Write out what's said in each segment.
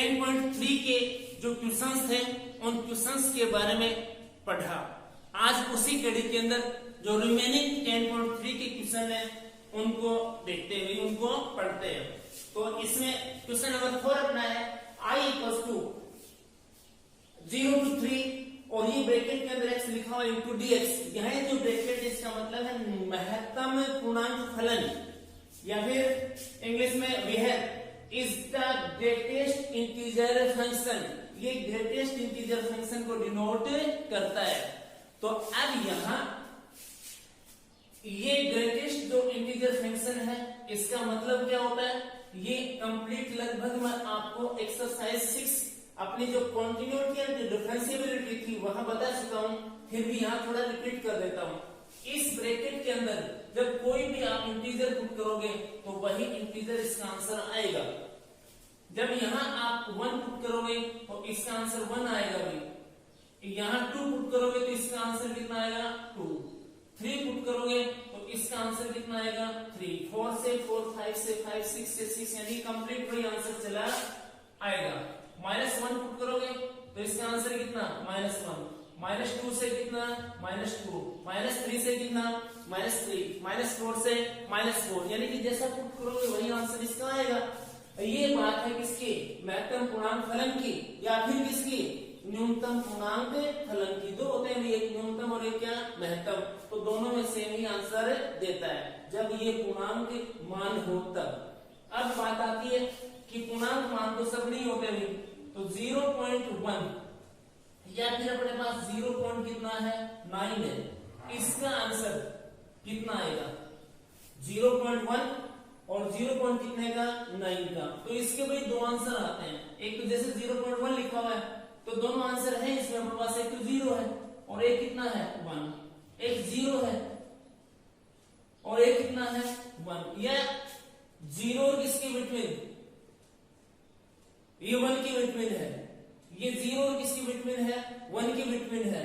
10.3 के जो क्वेश्चंस थे उन क्वेश्चंस के बारे में पढ़ा। आज उसी कड़ी के अंदर जो रिमेनिंग 10.3 के क्वेश्चन है उनको देखते हुए उनको पढ़ते हैं। तो इसमें क्वेश्चन नंबर 4 अपना है I इक्वल्स टू 0 to 3 और ये ब्रैकेट के अंदर x लिखा हुआ इंटू dx। यह जो ब्रैकेट इसका मतलब है महत्तम पूर्णांक फलन, या फिर इंग्लिश में where is the greatest integer function. ये ग्रेटेस्ट इंटीजर फंक्शन को डिनोट करता है। तो अब यहां ये ग्रेटेस्ट जो इंटीजर फंक्शन है इसका मतलब क्या होता है, ये कंप्लीट लगभग मैं आपको एक्सरसाइज 6 अपनी जो कॉन्टिन्यूटी एंड डिफरेंशिएबिलिटी थी वहां बता चुका हूं, फिर भी यहां थोड़ा रिपीट कर देता हूं। इस ब्रैकेट के अंदर जब कोई भी आप इंटीजर पुट करोगे तो वही इंटीजर इसका आंसर आएगा। जब यहां आप 1 पुट करोगे तो इसका आंसर 1 आएगा भाई। यहां 2 पुट करोगे तो इसका आंसर कितना आएगा 2। 3 पुट करोगे तो इसका आंसर कितना आएगा 3। 4 से 4, 5 से 5, 6 से 6, यानी कंप्लीट वही आंसर चला आएगा। -1 पुट करोगे तो इसका आंसर कितना -1। -2 से कितना -2, -3 से कितना -3, -4 से -4, यानी कि जैसा पुट करोगे वही आंसर इसका आएगा। ये बात है किसकी, महत्तम पूर्णांक फलन की या फिर किसकी, न्यूनतम पूर्णांक फलन की। दो होते हैं, एक न्यूनतम और एक क्या महत्तम, तो दोनों में सेम ही आंसर देता है जब ये पूर्णांक मान हो तब। अब बात आती है कि पूर्णांक मान तो सब नहीं होते भी, तो 0.1 या फिर अपने पास 0 पॉइंट कितना है 9 है, इसका आंसर कितना आएगा 0.1 और 0 पॉइंट कितने का 9 का। तो इसके भाई दो आंसर आते हैं, एक तो जैसे 0.1 लिखा हुआ है तो दोनों आंसर है इसमें अपने पास, एक तो 0 है और एक कितना है 1। एक 0 है और एक कितना है 1, या 0 और किसके बिटवीन, ये 1 के बिटवीन है। ये 0 और किसके बिटवीन है 1 के बिटवीन है,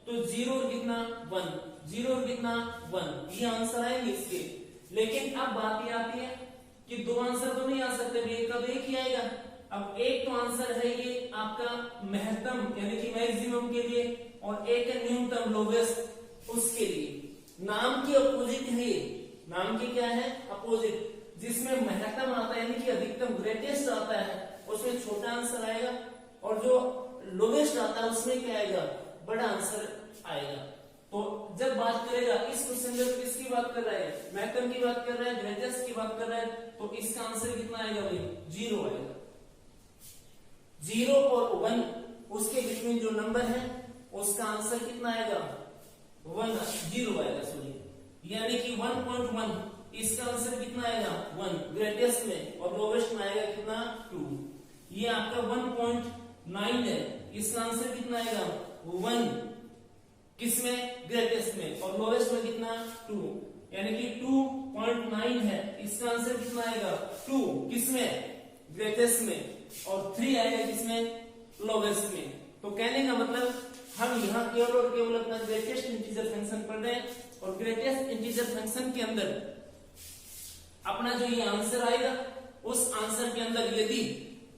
तो 0 और कितना 1, 0 और कितना 1, ये आंसर आएंगे इसके। लेकिन अब बात ये आती है कि दो आंसर तो नहीं आ सकते, एक कब एक ही आएगा। अब एक तो आंसर है ये आपका महत्तम यानी कि मैक्सिमम के लिए, और एक है न्यूनतम लोवेस्ट उसके लिए। नाम की अपोजिट है ये, नाम की क्या है अपोजिट, जिसमें महत्तम आता है यानी कि अधिकतम ग्रेटेस्ट आता है उसमें छोटा आंसर आएगा, और जो लोवेस्ट आता है उसमें क्या आएगा बड़ा आंसर आएगा। तो जब बात करेगा इस क्वेश्चन में किसकी बात कर रहा है, महत्तम की बात कर रहा है, ग्रेटेस्ट की बात कर रहा है, तो इसका आंसर कितना आएगा भाई 0 आएगा। 0 और 1 उसके बिटवीन जो नंबर है उसका आंसर कितना आएगा 0 आएगा, सॉरी, यानी कि 1.1 इसका आंसर कितना आएगा 1 ग्रेटेस्ट में, और लोवेस्ट में आएगा कितना 2। ये आपका 1.9 है, इसका आंसर कितना आएगा 1 किसमें ग्रेटेस्ट में, और लोवेस्ट में कितना 2, यानी कि 2.9 है, इसका आंसर कितना आएगा 2 किसमें ग्रेटेस्ट में, और 3 आएगा किसमें लोवेस्ट में। तो कहने का मतलब हम यहाँ केवल और केवल अपना ग्रेटेस्ट इंटीजर फंक्शन पढ़ रहे हैं, और ग्रेटेस्ट इंटीजर फंक्शन के अंदर अपना जो ये आंसर आएगा उस आंसर के अंदर यदि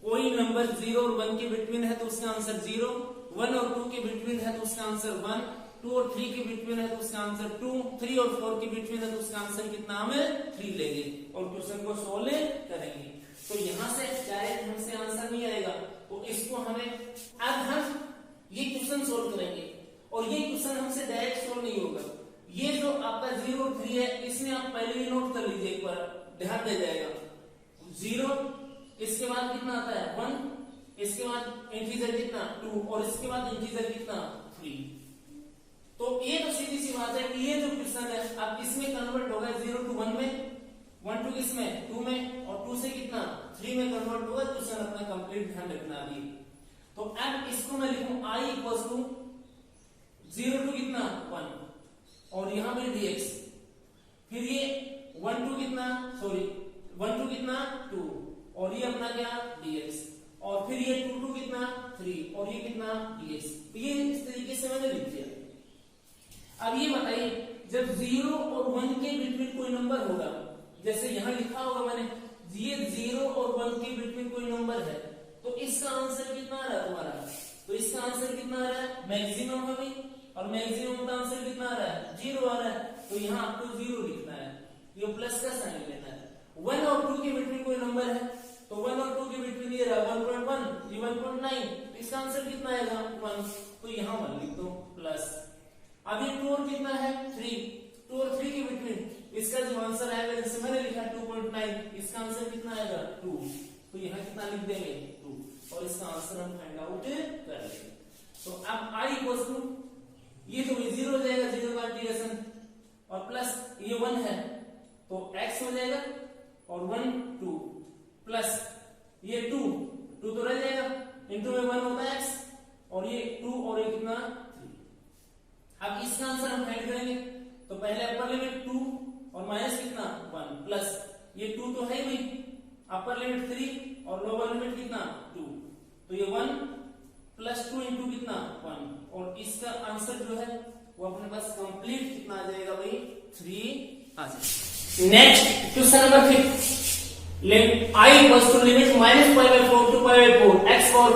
कोई नंबर 0 और 1 के बिटवीन है तो उसका आंसर 0, 1 और 2 के बिटवीन है तो उसका आंसर 1, 2 और 3 के बिटवीन है तो उसका आंसर 2, 3 और 4 के बिटवीन है तो उसका आंसर कितना हमें 3 लेंगे और क्वेश्चन को सोल्व करेंगे। तो यहां से डायरेक्ट हमसे आंसर नहीं आएगा, तो इसको हमें अब हम ये क्वेश्चन सोल्व करेंगे, और ये क्वेश्चन हमसे डायरेक्ट सोल्व नहीं होगा। ये जो आपका 0 और 3 है इसमें आप पहले ही नोट कर लीजिए, एक बार ध्यान दे जाएगा। 0 इसके बाद कितना आता है 1, इसके बाद इंटीजर कितना 2, और इसके बाद इंटीजर कितना 3। तो ये तो सीधी सी बात है कि ये जो क्वेश्चन है अब किसमें कन्वर्ट होगा 0 to 1 में, 1 to किसमें 2 में, और 2 से कितना 3 में कन्वर्ट होगा। क्वेश्चन अपना कंप्लीट ध्यान रखना अभी। तो अब इसको मैं लिखूं I इक्वल्स टू 0 to कितना 1, और यहां पे dx, फिर ये 1 to कितना 1 to कितना 2, और ये अपना क्या dx, और फिर ये 2 to कितना 3, और ये कितना dx। तो ये इस तरीके से मैंने लिख दिया। अब ये बताइए जब 0 और 1 के बिटवीन कोई नंबर होगा, जैसे यहां लिखा होगा मैंने, ये 0 और 1 के बिटवीन कोई नंबर है, तो इसका आंसर कितना आ रहा है, मैक्सिमम है भाई, और मैक्सिमम का आंसर कितना आ रहा है, 0 आ रहा है, तो यहाँ आपको 0 लिखना है, ये प्लस का साइन लेना है। 1 और 2 के बिटवीन कोई नंबर है, तो 1 और 2 के बिटवीन ये रहा 1.1, ये 1.9, तो इसका आंसर कितना आएगा 1, तो यहाँ 1 लिख दो प्लस। अब ये 2 और कितना है 3, 2 और 3 के बिटवीन इसका जो आंसर आएगा, जैसे मैंने लिखा 2.9, इसका आंसर कितना आएगा 2, तो यहाँ कितना लिख देंगे 2, और इसका आंसर हम फाइंड आउट कर लेंगे। तो अब i इक्वल टू ये तो 0 हो जाएगा, 0 का इंटीग्रेशन, और प्लस ये 1 है तो x हो जाएगा, और 1 2 प्लस ये 2 तो रह जाएगा, इंटू में 1 होता है x, और ये 2 और ये कितना 3। अब इसका आंसर हम फाइंड करेंगे, तो पहले अपर लिमिट 2 और माइनस कितना 1 प्लस ये 2 तो है ही, अपर लिमिट 3 और लोअर लिमिट कितना 2, तो ये 1 प्लस 2 इंटू कितना 1, और इसका आंसर जो है वो अपने पास कंप्लीट कितना आ जाएगा भाई 3 आ जाएगा। Next question number 5, I equals to limit minus pi by 4 to pi by 4 x power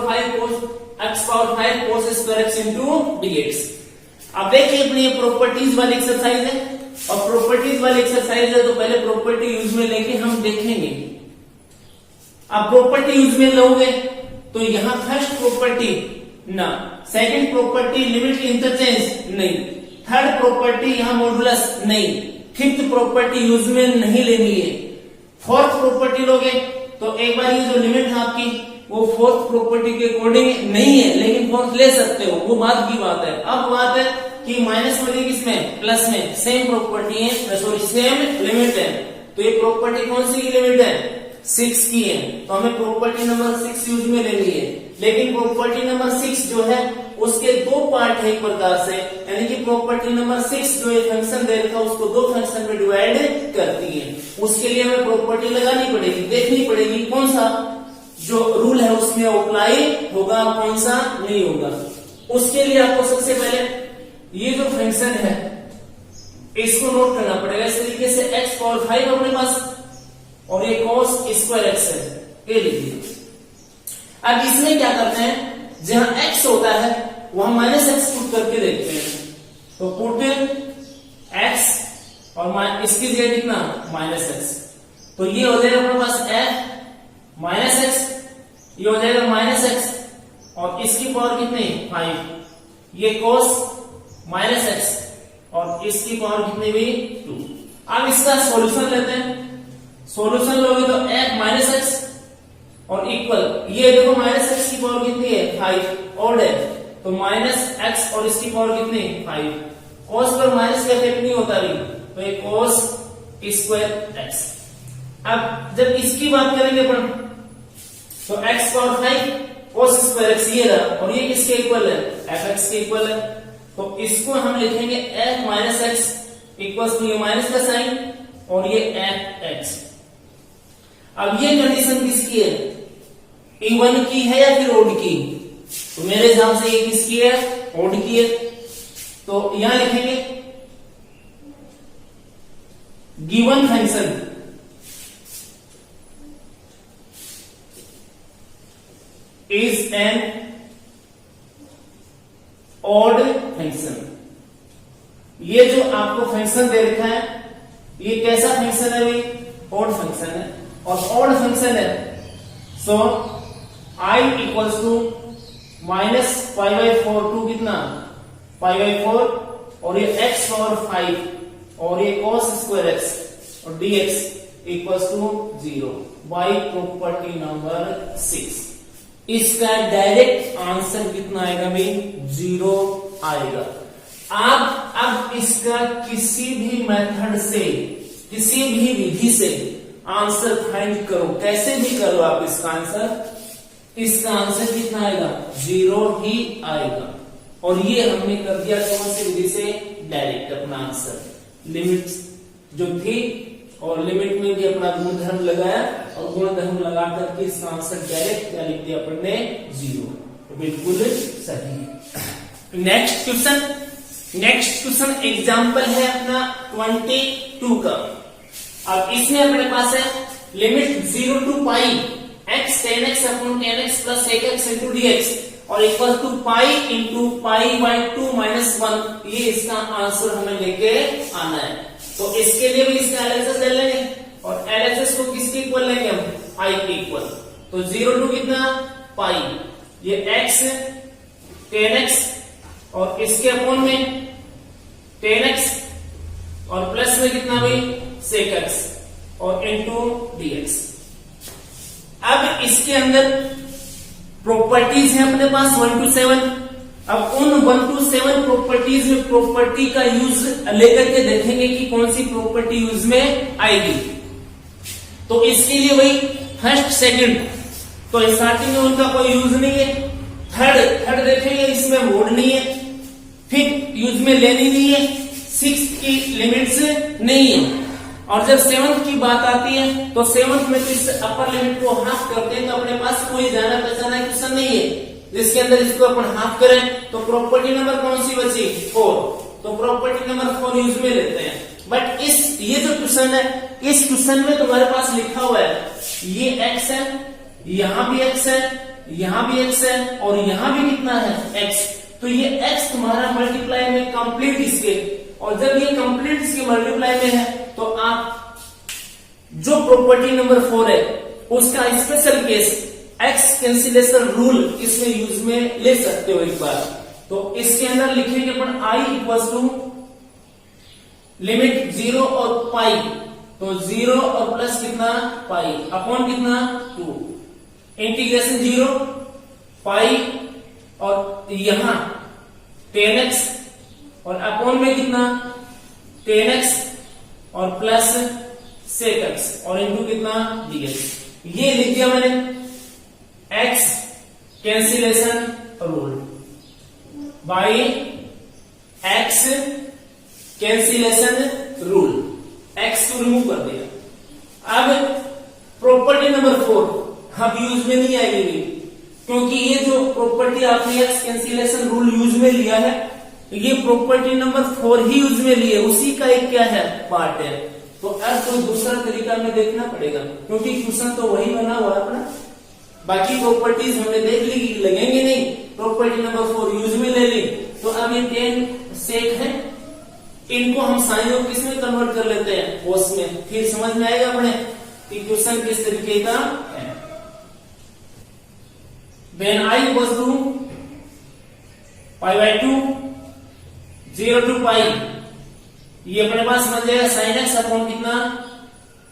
5 cos square x into dx। अब देखिए अपनी ये प्रॉपर्टीज वाली एक्सरसाइज है, और प्रॉपर्टीज वाली एक्सरसाइज है तो पहले प्रॉपर्टी यूज में लेके हम देखेंगे। अब प्रॉपर्टी यूज में लोगे तो यहां फर्स्ट प्रॉपर्टी ना, सेकंड प्रॉपर्टी लिमिट इंटरचेंज नहीं, थर्ड प्रॉपर्टी यहां मॉडुलस नहीं, फिफ्थ प्रॉपर्टी यूज में नहीं लेनी है, फोर्थ प्रॉपर्टी लोगे तो एक बार ये जो लिमिट है आपकी वो फोर्थ प्रॉपर्टी के अकॉर्डिंग नहीं है, लेकिन फोर्थ ले सकते हो, वो बात की बात है। अब बात है कि माइनस वाली किसमें, प्लस में, सेम प्रॉपर्टी है, सॉरी सेम लिमिट है, तो ये प्रॉपर्टी कौन सी की लिमिट है 6 की है, तो हमें प्रॉपर्टी नंबर 6 यूज में लेनी है। लेकिन प्रॉपर्टी नंबर 6 जो है उसके दो पार्ट है एक प्रकार से, यानी कि प्रॉपर्टी नंबर 6 जो ये फंक्शन दे रखा है उसको दो फंक्शन में डिवाइड करती है। उसके लिए हमें प्रॉपर्टी लगानी पड़ेगी, देखनी पड़ेगी कौन सा जो रूल है उसमें अप्लाई होगा, कौन सा नहीं होगा। उसके लिए आपको सबसे पहले ये जो फंक्शन है इसको नोट करना पड़ेगा इस तरीके से, x पावर 5 अपने पास और ये cos स्क्वायर x है, ये लिखिए। अब इसमें क्या करते हैं, जहां x होता है वहां माइनस x पुट करके देखते हैं, तो पुट x और इसकी जगह कितना माइनस x, तो ये हो जाएगा अपने पास f माइनस x, ये हो जाएगा माइनस x और इसकी पावर कितनी 5, ये cos माइनस x और इसकी पावर कितनी भी 2। अब इसका सॉल्यूशन लेते हैं, सॉल्यूशन लोगे तो f माइनस x और इक्वल, ये देखो माइनस x की पावर कितनी है 5 ऑड है, तो माइनस x और इसकी पावर कितनी 5, cos पर माइनस का इफेक्ट नहीं होता भी, तो ये cos स्क्वायर x। अब जब इसकी बात करेंगे अपन तो x power 5 cos square x ये रहा, और ये किसके इक्वल है fx के इक्वल है, तो इसको हम लिखेंगे f minus x equals to ये माइनस का साइन और ये fx। अब ये कंडीशन किसकी है, इवन की है या फिर ओड की, तो मेरे हिसाब से ये किसकी है ओड की है, तो यहां लिखेंगे given function is an odd function. ये जो आपको फंक्शन दे रखा है ये कैसा फंक्शन है भाई, ऑड फंक्शन है, और ऑड फंक्शन है, so i equals to minus pi by 4 to कितना पाई बाई 4 और ये x पावर 5 और ये cos स्क्वायर x और dx equals to 0 by property number 6। इसका डायरेक्ट आंसर कितना आएगा भाई 0 आएगा। अब इसका किसी भी मेथड से किसी भी विधि से आंसर फाइंड करो, कैसे भी करो आप इसका आंसर कितना आएगा 0 ही आएगा। और ये हमने कर दिया कौन सी विधि से, डायरेक्ट अपना आंसर लिमिट जो थी और लिमिट में भी अपना गुणधर्म लगाया और गुणधर्म लगा करके इसका आंसर डायरेक्ट क्या लिख दिया अपन ने 0, तो बिल्कुल सही। नेक्स्ट क्वेश्चन एग्जांपल है अपना 22 का। अब इसमें अपने पास है limit 0 to pi x tan x upon tan x plus sec x into dx। और equal to pi into pi by 2 minus 1, ये इसका आंसर हमें लेके आना है। तो इसके लिए भी इसका एलएचएस ले लेंगे और एलएचएस को किसके इक्वल लेंगे हम, आई के इक्वल। तो 0 टू कितना पाई, ये x 10x और इसके अपॉन में 10x और प्लस में कितना भाई sec x और इंटू dx। अब इसके अंदर प्रॉपर्टीज है अपने पास 1 to 7। अब उन 1 to 7 प्रॉपर्टीज में प्रॉपर्टी का यूज लेकर के देखेंगे कि कौन सी प्रॉपर्टी यूज में आएगी। तो इसके लिए वही फर्स्ट सेकंड तो स्टार्टिंग में उनका कोई यूज नहीं है। थर्ड देखेंगे, इसमें मोड नहीं है, फिफ्थ यूज में लेनी नहीं है, सिक्स्थ की लिमिट्स नहीं है। और जब सेवंथ की बात आती है तो सेवंथ में तो इस अपर लिमिट को हाफ करते हैं, तो अपने पास कोई जाना पहचाना क्वेश्चन नहीं है जिसके अंदर इसको अपन हाफ करें। तो प्रॉपर्टी नंबर कौन सी बची, 4। तो प्रॉपर्टी नंबर 4 यूज में लेते हैं। बट ये जो क्वेश्चन है, इस क्वेश्चन में तुम्हारे पास लिखा हुआ है ये x है, यहां भी x है, यहां भी x है और यहां भी कितना है x। तो ये x तुम्हारा मल्टीप्लाई में कंप्लीट इसके, और जब ये कंप्लीट इसके मल्टीप्लाई में है तो आप जो प्रॉपर्टी नंबर 4 है उसका special case x cancellation rule इसमें यूज में ले सकते हो एक बार। तो इसके अंदर लिखेंगे अपन i इक्वल टू लिमिट 0 और पाई, तो 0 और प्लस कितना पाई अपॉन कितना 2 इंटीग्रेशन 0 पाई और यहां 10x और अपॉन में कितना 10x और प्लस sec x और इंटू कितना dx। ये लिख दिया मैंने x cancellation rule by x cancellation rule, x को रिमूव कर दिया। अब प्रॉपर्टी नंबर 4 अब यूज में नहीं आएगी, क्योंकि ये जो प्रॉपर्टी आपने x कैंसिलेशन रूल यूज में लिया है, ये प्रॉपर्टी नंबर 4 ही यूज में लिए, उसी का एक क्या है पार्ट है। तो अब कोई दूसरा तरीका में देखना पड़ेगा, क्योंकि क्वेश्चन तो वही बना हुआ है अपना। बाकी प्रॉपर्टीज हमने देख ली कि लगेंगे नहीं, प्रॉपर्टी नंबर 4 यूज में ले ली। तो अब ये 10 सेक है, इनको हम साइन और किस में कन्वर्ट कर लेते हैं, कोस में। फिर समझ में आएगा अपने कि क्वेश्चन किस तरीके का है। When I was to pi by 2 0 to पाई, ये अपने पास बन जाएगा साइन एक्स अपॉन कितना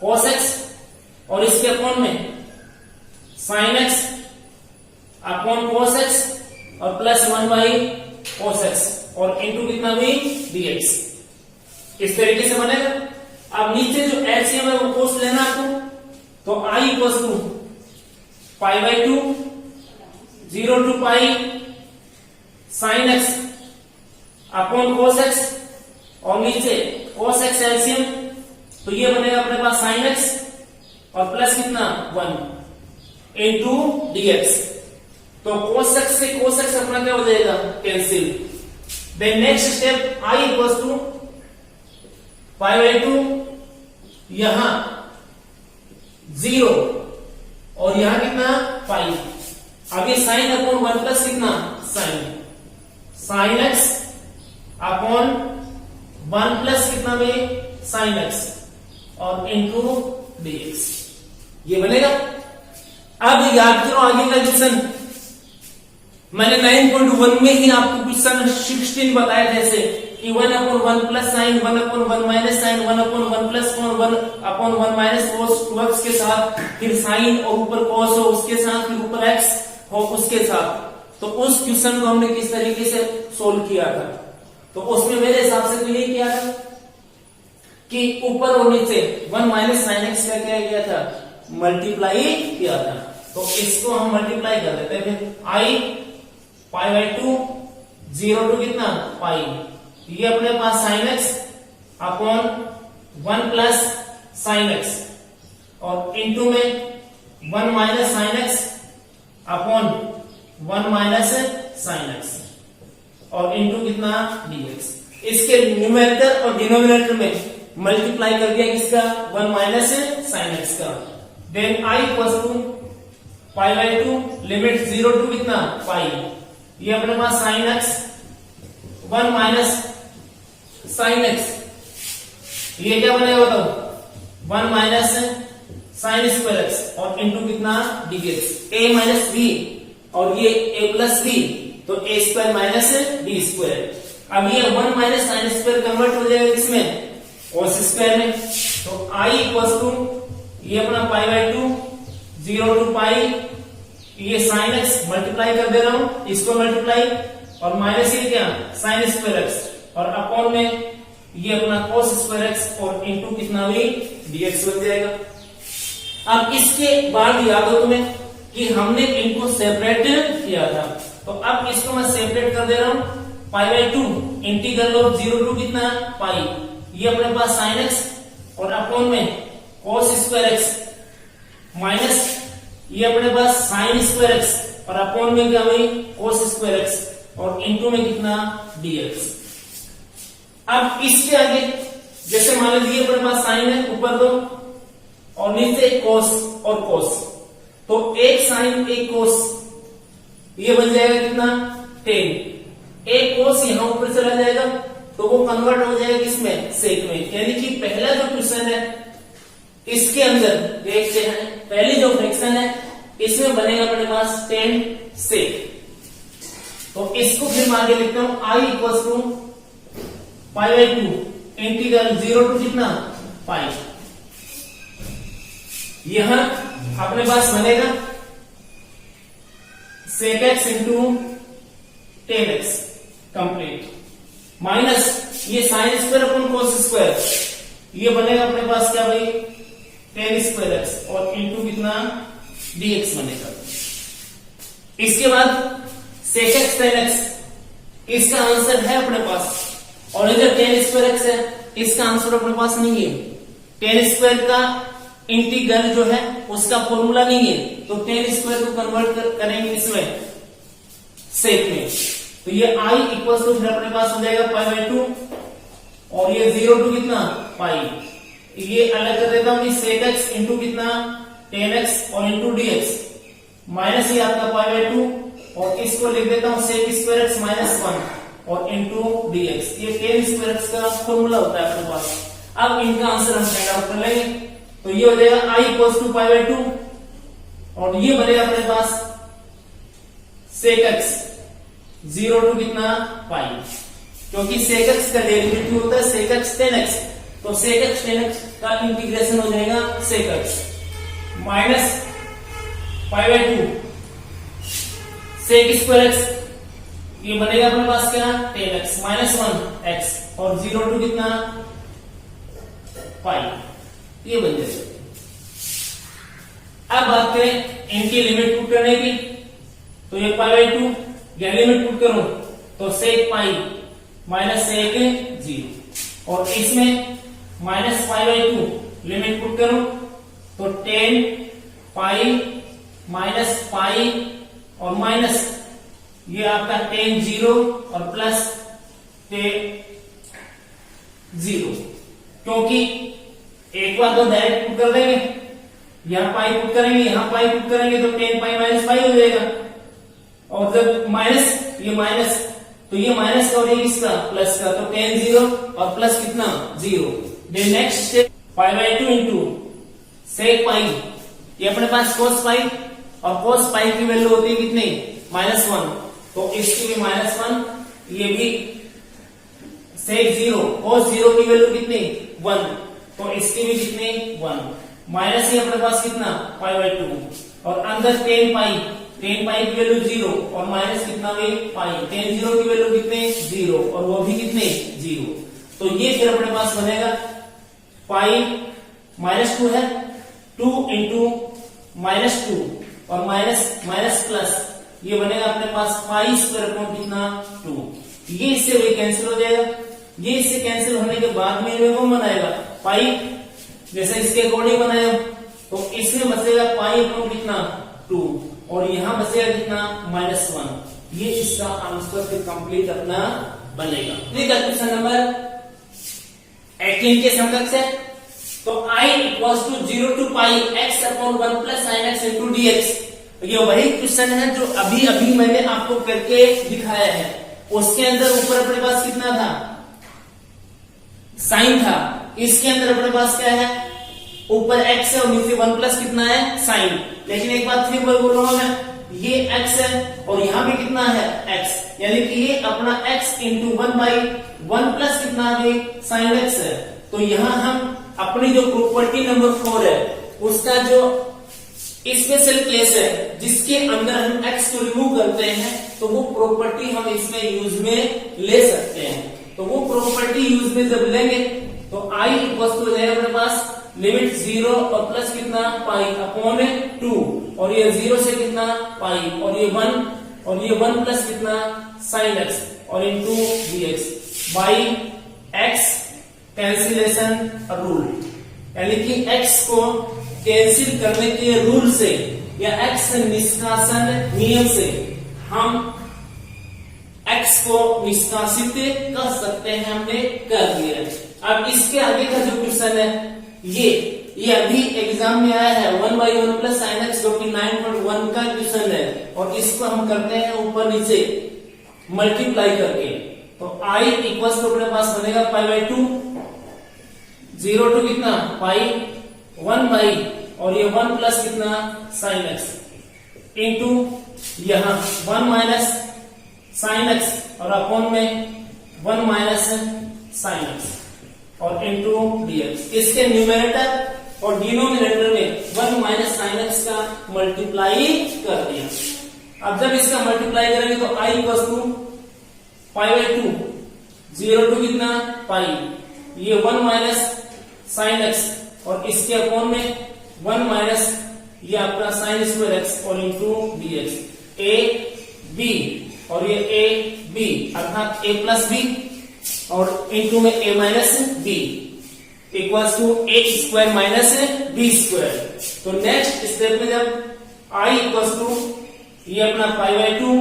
cos x और इसके अपॉन में sine x upon cos x और प्लस 1 बाई cos x और इंटू कितना भी dx। इस तरीके से बनेगा। अब नीचे जो एलसीएम है वो cos लेना आपको, तो i equal to pi by 2 0 to pi sine x upon cos x और नीचे cos x एलसीएम, तो ये बनेगा अपने पास साइन एक्स और प्लस कितना 1 इंटू dx। तो cos x से cos x अपना क्या हो जाएगा cancel. Then next step i equal to pi by 2 यहां 0 और यहां कितना पाई। अभी साइन अपॉन 1 प्लस कितना साइन एक्स अपॉन 1 प्लस कितना में साइन एक्स और इंटू dx, ये बनेगा। अब याद करो आगे का क्वेश्चन, मैंने 9.1 में ही आपको क्वेश्चन 16 बताया था, जैसे कि 1 upon 1 plus sine 1 upon 1 minus sine 1 upon 1 plus 1 upon 1 minus cos 2x के साथ, फिर साइन और ऊपर cos हो उसके साथ, फिर ऊपर x हो उसके साथ। तो उस क्वेश्चन को हमने किस तरीके से सोल्व किया था, तो उसमें मेरे हिसाब से तो ये किया था कि ऊपर और नीचे 1 माइनस साइन एक्स का क्या किया था मल्टीप्लाई किया था। तो इसको हम मल्टीप्लाई कर देते हैं। फिर i पाई बाई 2 0 टू कितना पाई, ये अपने पास sine x upon 1 plus sine x और इंटू में 1 minus sine x upon 1 minus sine x और इंटू कितना dx। इसके न्यूमेरेटर और डिनोमिनेटर में मल्टीप्लाई कर दिया किसका 1 माइनस साइन एक्स का। Then i equal to pi by 2 limit 0 to कितना पाई, ये अपने पास sine X 1 minus sine x, ये क्या बनेगा बताओ 1 माइनस साइन स्क्वायर एक्स और इंटू कितना dx, a माइनस बी और ये a प्लस बी, तो a square minus D square. अब ये 1 माइनस साइन स्क्वायर कन्वर्ट हो जाएगा किसमें, cos स्क्वायर में। तो i इक्वल टू ये अपना पाई बाई 2 0 टू पाई, ये साइन एक्स मल्टीप्लाई कर दे रहा हूं, इसको मल्टीप्लाई और माइनस ये क्या साइन स्क्वायर एक्स और अपॉन में ये अपना cos स्क्वायर एक्स और इंटू कितना भी dx बन जाएगा। अब इसके बाद याद हो तुम्हें कि हमने इनको सेपरेट किया था, तो अब इसको मैं सेपरेट कर दे रहा हूं, pi by 2 integral of 0 to कितना पाई, ये अपने पास साइन एक्स और अपॉन में cos स्क्वायर एक्स माइनस ये अपने पास साइन स्क्वायर एक्स और अपॉन में क्या हुई cos स्क्वायर एक्स और इंटू में कितना dx। अब इसके आगे जैसे मान लीजिए अपने पास साइन है ऊपर दो और नीचे cos और cos, तो एक साइन एक cos, ये बन जाएगा कितना 10, एक cos यहां ऊपर चला जाएगा तो वो कन्वर्ट हो जाएगा किसमें सेक में, यानी कि पहला जो क्वेश्चन है इसके अंदर देखते हैं पहली जो फ्रैक्शन है इसमें बनेगा अपने पास 10 सेक। तो इसको फिर मैं आगे लिखता हूं i equal to pi by 2 integral 0 to कितना पाई, यहां अपने पास बनेगा sec X into 10x complete minus ये sine square upon cos square, ये बनेगा अपने पास क्या भाई 10 स्क्वायर एक्स और इंटू कितना dx बनेगा। इसके बाद sec x tan x, इसका आंसर है अपने पास, और इधर 10 स्क्वायर एक्स है, इसका आंसर अपने पास नहीं है। 10 स्क्वायर का इंटीग्रल जो है उसका फॉर्मूला नहीं है, तो 10 स्क्वायर को कन्वर्ट करेंगे इसमें सेक में, तो ये i इक्वल टू फिर अपने पास हो जाएगा पाई बाई 2 और ये 0 टू कितना पाई, ये अलग कर देता हूं कि sec x इंटू कितना 10x और इंटू dx माइनस ये आपका पाई बाई 2 और इसको लिख देता हूं sec स्क्वायर x माइनस 1 और इंटू dx, ये 10 स्क्वायर x का फॉर्मूला होता है अपने पास। अब इनका आंसर हम फाइंड आउट कर लेंगे, तो ये हो जाएगा i equal to pi by 2 और ये बनेगा अपने पास sec x 0 टू कितना पाई, क्योंकि sec x का डेरिवेटिव होता है sec x tan x, तो sec x tan x का इंटीग्रेशन हो जाएगा sec x minus pi by 2 sec square x, ये बनेगा अपने पास क्या 10x माइनस 1x और 0 टू कितना पाई, ये बन जाएगा। अब बात करें इनकी लिमिट पुट करने की, तो ये पाई बाई 2 या लिमिट पुट करूं तो sec पाई माइनस sec 0 और इसमें minus pi by 2 limit put करूं तो 10 पाई माइनस पाई और माइनस ये आपका 10 0 और प्लस 10 0, क्योंकि एक बार तो डायरेक्ट पुट कर देंगे, यहां पाई पुट करेंगे यहां पाई पुट करेंगे तो 10 पाई माइनस पाई हो जाएगा, और जब माइनस ये माइनस तो ये माइनस का और ये किसका प्लस का, तो 10 0 और प्लस कितना 0। Then next step pi by 2 into sec pi, ये अपने पास cos पाई और cos पाई की वैल्यू होती है कितनी माइनस 1, तो इसकी भी माइनस 1, ये भी सेक 0 cos 0 की वैल्यू कितनी 1, तो इसकी भी कितनी 1 माइनस ये अपने पास कितना पाई बाई 2 और अंदर 10 पाई की वैल्यू 0 और माइनस कितना भी पाई, 10 0 की वैल्यू कितने 0 और वो भी कितने 0, तो ये फिर अपने पास बनेगा पाई माइनस 2 है 2 इंटू माइनस 2 और माइनस माइनस प्लस, ये बनेगा अपने पास पाई स्क्वायर अपॉन कितना 2, ये इससे वही कैंसिल हो जाएगा, ये इससे कैंसिल होने के बाद में वो बनाएगा पाई जैसे इसके अकॉर्डिंग बनाया, तो इसमें बचेगा पाई अपॉन कितना 2 और यहां बचेगा कितना माइनस 1, ये इसका आंसर फिर कंप्लीट अपना बनेगा। क्वेश्चन नंबर 18 के समकक्ष है, तो i equals to 0 to pi x upon 1 plus sin x into dx, ये वही क्वेश्चन है जो अभी अभी मैंने आपको करके दिखाया है। उसके अंदर ऊपर अपने पास कितना था, साइन था। इसके अंदर अपने पास क्या है, ऊपर x है और नीचे 1 प्लस कितना है, साइन। लेकिन एक बात फिर बोल रहा हूं मैं, ये x है और यहां भी कितना है, x, यानी कि ये अपना x इंटू 1/1 प्लस कितना है, साइन x है। तो यहां हम अपनी जो प्रॉपर्टी नंबर 4 है उसका जो स्पेशल केस है जिसके अंदर हम x को रिमूव करते हैं, तो वो प्रॉपर्टी हम इसमें यूज में ले सकते हैं। तो वो प्रॉपर्टी यूज में जब लेंगे तो i इक्वल टू हो जाएगा अपने पास लिमिट 0 और प्लस कितना पाई अपॉन 2, और ये 0 से कितना पाई, और ये 1 प्लस कितना साइन x और into dx by x cancellation rule, यानी कि x को कैंसिल करने के रूल से या x निष्कासन नियम से हम x को निष्कासित कर सकते हैं, हमने कर दिया। अब इसके आगे का जो क्वेश्चन है ये अभी एग्जाम में आया है 1/1 प्लस साइन एक्स, जो कि 9.1 का क्वेश्चन है, और इसको हम करते हैं ऊपर नीचे मल्टीप्लाई करके। तो i इक्वल टू अपने पास बनेगा π/2, 0 टू कितना पाई 1 बाई, और ये 1 प्लस कितना साइन एक्स इंटू यहां 1 माइनस साइन एक्स और अपॉन में 1 माइनस साइन एक्स और इंटू dx। इसके न्यूमेरेटर और डिनोमिनेटर में 1 माइनस साइन एक्स का मल्टीप्लाई कर दिया। अब जब इसका मल्टीप्लाई करेंगे तो i इक्वल टू π/2, 0 टू कितना पाई, ये 1 माइनस साइन एक्स और इसके अपॉन में 1 माइनस ये आपका साइन स्क्वायर एक्स और इंटू dx, a b और ये a b अर्थात a प्लस b और इंटू में a minus b equal to a square minus b square. तो नेक्स्ट स्टेप में जब i इक्वल टू ये अपना π/2,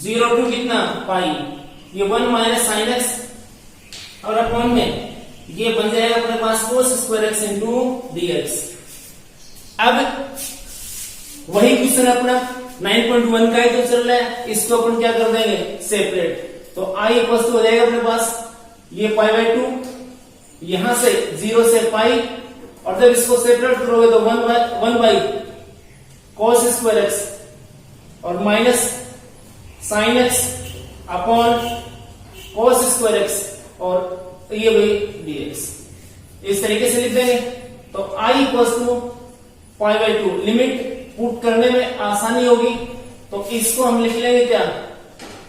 0 टू कितना पाई, ये 1 माइनस साइन एक्स और अपॉन में ये बन जाएगा अपने पास cos square X into dx। अब वही क्वेश्चन अपना 9.1 का ही तो चल रहा है, इसको अपन क्या कर देंगे सेपरेट। तो i इक्वल टू हो जाएगा अपने पास ये π/2, यहां से 0 से पाई, और जब इसको सेपरेट करोगे तो 1 बाई cos स्क्वायर एक्स और minus sine x upon cos square x और ये वही dx। इस तरीके से लिख देंगे। तो i equal to π/2, limit put करने में आसानी होगी, तो इसको हम लिख लेंगे क्या,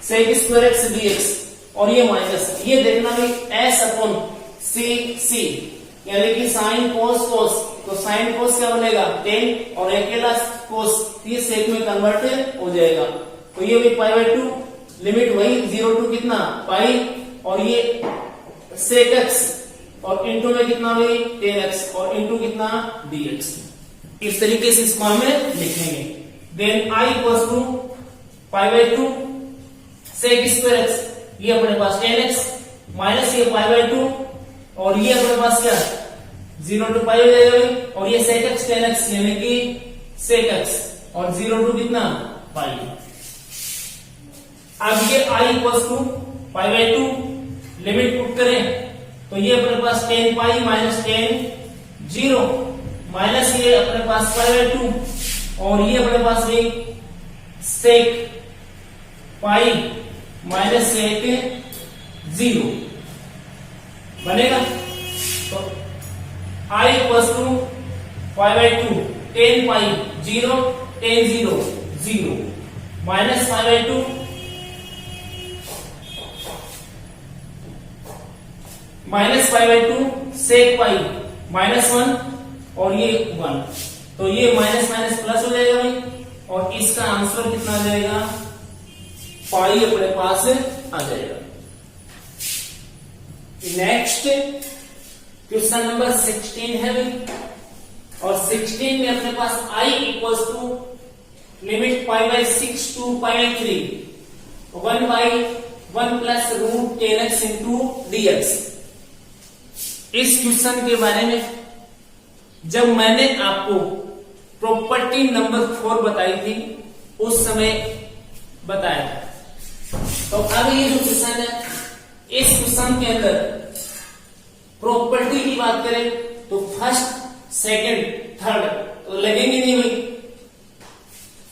sec स्क्वायर एक्स dx, और ये माइनस, ये देखना भी s अपॉन c, यानी कि साइन कोस कोस, तो साइन कोस क्या बनेगा 10 और अकेला कोस, ये सेक में कन्वर्ट हो जाएगा। तो ये भी π/2, लिमिट वही 0 टू कितना पाई, और ये sec x और इंटू में कितना भी 10x और इंटू कितना dx। इस तरीके से इसको हमें लिखेंगे। Then i equal to π/2 sec square x, ये अपने पास 10x माइनस ये π/2 और ये अपने पास क्या 0 टू पाई हो जाएगा, और ये sec x 10x यानी कि sec x और 0 टू कितना पाई। अब ये i equal to π/2 limit put करें तो ये अपने पास 10 पाई माइनस 10 0 माइनस ये अपने पास π/2 और ये अपने पास भी sec पाई माइनस sec 0 बनेगा। तो i equal to π/2 10 pi 0 10 0 0 minus π/2 minus π/2 sec pi minus 1 और ये 1, तो ये माइनस माइनस प्लस हो जाएगा भाई, और इसका आंसर कितना आ जाएगा पाई अपने पास आ जाएगा। नेक्स्ट क्वेश्चन नंबर 16 है भाई, और 16 में अपने पास i equals to limit π/6 to π/3 1/1 plus root 10x into dx। इस क्वेश्चन के बारे में जब मैंने आपको प्रॉपर्टी नंबर 4 बताई थी उस समय बताया था। तो अब ये जो क्वेश्चन है, इस क्वेश्चन के अंदर प्रॉपर्टी की बात करें तो फर्स्ट, सेकंड, थर्ड तो लगेंगे नहीं भाई।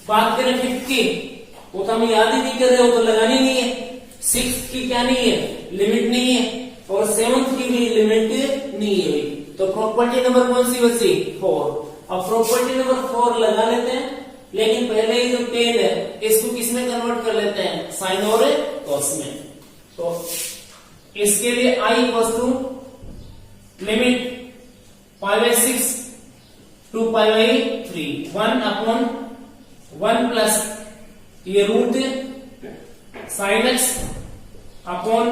बात करें फिफ्थ की, वो तो हम याद ही नहीं कर रहे, वो तो लगानी नहीं है। सिक्स की क्या नहीं है, लिमिट नहीं है, और सेवंथ की भी लिमिट नहीं है भाई। तो प्रॉपर्टी नंबर कौन सी बची, 4। अब प्रॉपर्टी नंबर 4 लगा लेते हैं, लेकिन पहले ही जो 10 है इसको किसमें कन्वर्ट कर लेते हैं, साइन और कॉस में। तो इसके लिए i equal to limit π/6 to π/3, 1/1 plus ये root sine x upon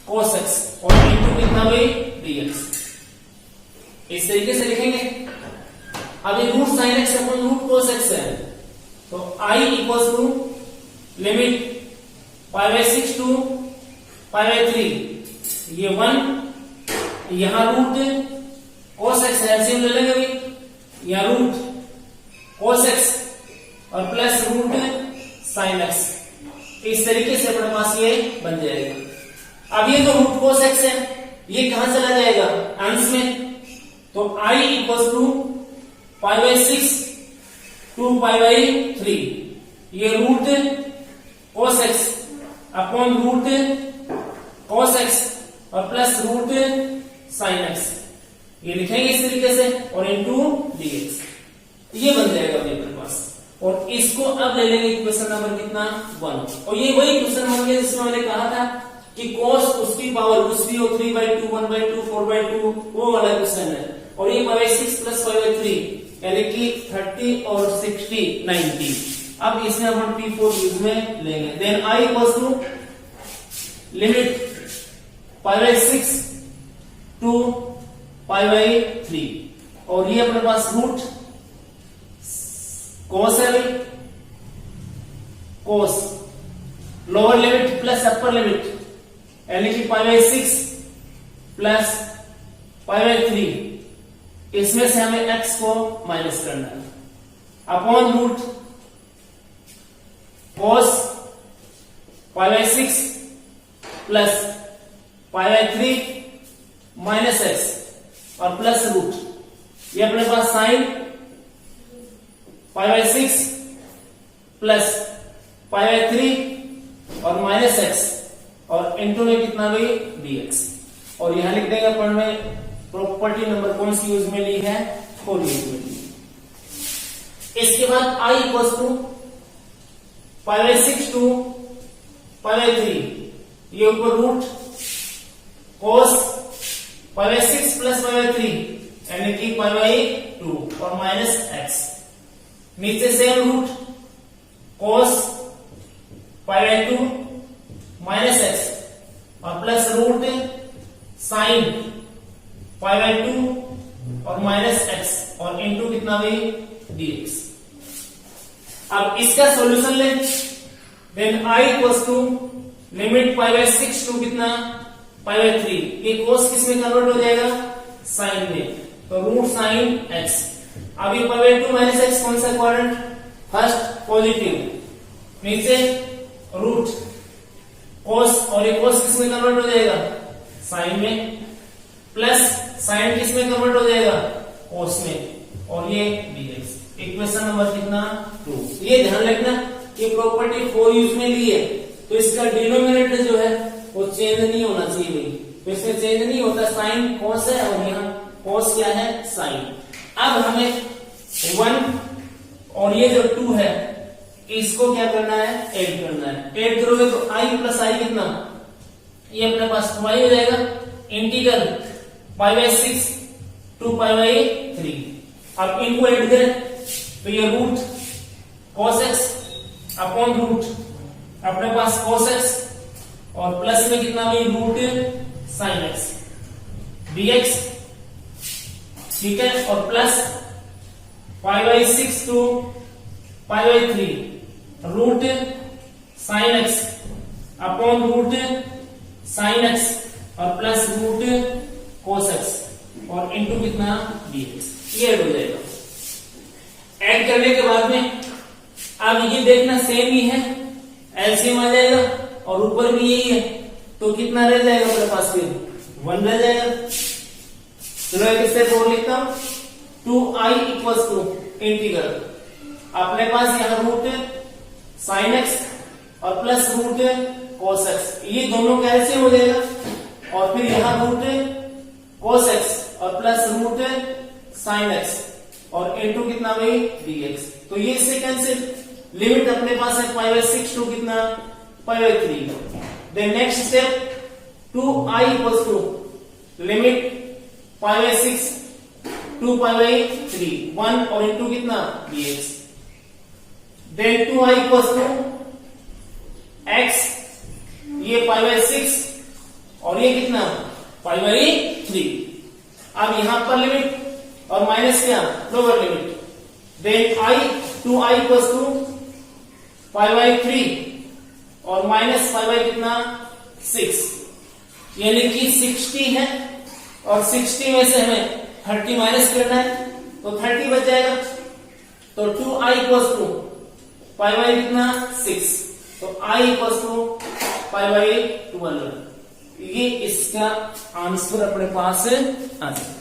cos x और इंटू कितना भाई, dx। इस तरीके से लिखेंगे। अब ये root sine x upon root cos X है, तो i equal to limit π/6 to π/3, ये 1, यहां रूट कोस एक्स एलसीएम ले लेंगे भाई, यहां रूट कोस एक्स और प्लस रूट साइन एक्स। इस तरीके से अपने पास ये बन जाएगा। अब ये जो रूट कोस एक्स है ये कहां चला जाएगा, अंश में। तो i इक्वल टू π/6 टू π/3, ये root cos x upon root cos x और प्लस रूट साइन एक्स, ये लिखेंगे इस तरीके से, और इनटू dx। ये बन जाएगा अपने पास। और इसको अब ले लेंगे क्वेश्चन नंबर कितना, 1। और ये वही क्वेश्चन बन गया जिसमें मैंने कहा था कि cos उसकी पावर कुछ भी हो, 3/2, 1/2, 4/2, वो वाला क्वेश्चन है। और ये π/6 प्लस π/3 यानी कि 30 और 60, 90। अब इसमें हम P4 यूज में लेंगे। Then i equal to limit π/6 to π/3, और ये अपने पास रूट कोस है भाई, cos lower limit plus upper limit यानी कि π/6 प्लस π/3, इसमें से हमें x को माइनस करना है, अपॉन रूट कोस π/6 प्लस π/3 माइनस x और प्लस रूट, ये अपने पास साइन π/6 प्लस π/3 और माइनस x और इंटू में कितना भाई, dx। और यहां लिख देंगे अपन में प्रॉपर्टी नंबर कौन सी यूज में ली है, 4 यूज में ली। इसके बाद i इक्वल टू π/6 टू π/3, ये ऊपर रूट कोस π/6 प्लस π/3 यानी कि π/2 और माइनस x, नीचे सेम रूट कोस π/2 माइनस x और प्लस रूट साइन π/2 और माइनस x और इंटू कितना भी dx। अब इसका सॉल्यूशन ले, then i equal to limit π/6 to कितना π/3, ये कोस किस में कन्वर्ट हो जाएगा, साइन में, तो रूट साइन x। अब ये π/2 माइनस x कौन सा क्वाड्रेंट, फर्स्ट पॉजिटिव, नीचे रूट कोस और ये कोस किस में कन्वर्ट हो जाएगा, साइन में, प्लस साइन किस में कन्वर्ट हो जाएगा, कोस में, और ये dx। इक्वेशन नंबर कितना, 2। ये ध्यान रखना कि प्रॉपर्टी 4 यूज में ली है, तो इसका डिनोमिनेटर जो है वो चेंज नहीं होना चाहिए भाई। तो इसमें चेंज नहीं होता, साइन कोस है और यहाँ कोस क्या है, साइन। अब हमें 1 और ये जो 2 है इसको क्या करना है, ऐड करना है। ऐड करोगे तो i प्लस i कितना, ये अपने पास 2i हो जाएगा, इंटीग्रल π/6 टू π/3। अब इनको ऐड करें तो ये root cos x upon root अपने पास cos x और प्लस में कितना भी रूट sin x dx, ठीक है, और plus π/6 to π/3 root sin x upon root sin x और प्लस रूट cos x और इंटू कितना dx। ये ऐड हो जाएगा। ऐड करने के बाद में अब ये देखना सेम ही है, एलसीएम आ जाएगा और ऊपर भी यही है, तो कितना रह जाएगा अपने पास फिर 1 रह जाएगा। चलो एक स्टेप और लिखता हूं, 2i इक्वल्स टू इंटीग्रल अपने पास यहाँ रूट साइन एक्स और प्लस रूट cos x, ये दोनों कैसे हो जाएगा, और फिर यहाँ रूट cos x और प्लस रूट साइन x और इनटू कितना भाई dx, तो ये इससे कैंसिल। लिमिट अपने पास है π/6 टू कितना π/3। Then next step 2i equals to limit π/6 to π/3 1 और इनटू कितना dx। Then 2i equals to x, ये π/6 और ये कितना π/3। अब यहां पर लिमिट और माइनस क्या lower limit. Then 2i equals to π/3 और माइनस कितना 6, यानी कि 60 है और 60 में से हमें 30 माइनस करना है, तो 30 बच जाएगा। तो 2i इक्वल्स टू कितना 6, तो i इक्वल्स टू π/12। ये इसका आंसर अपने पास आ जाए।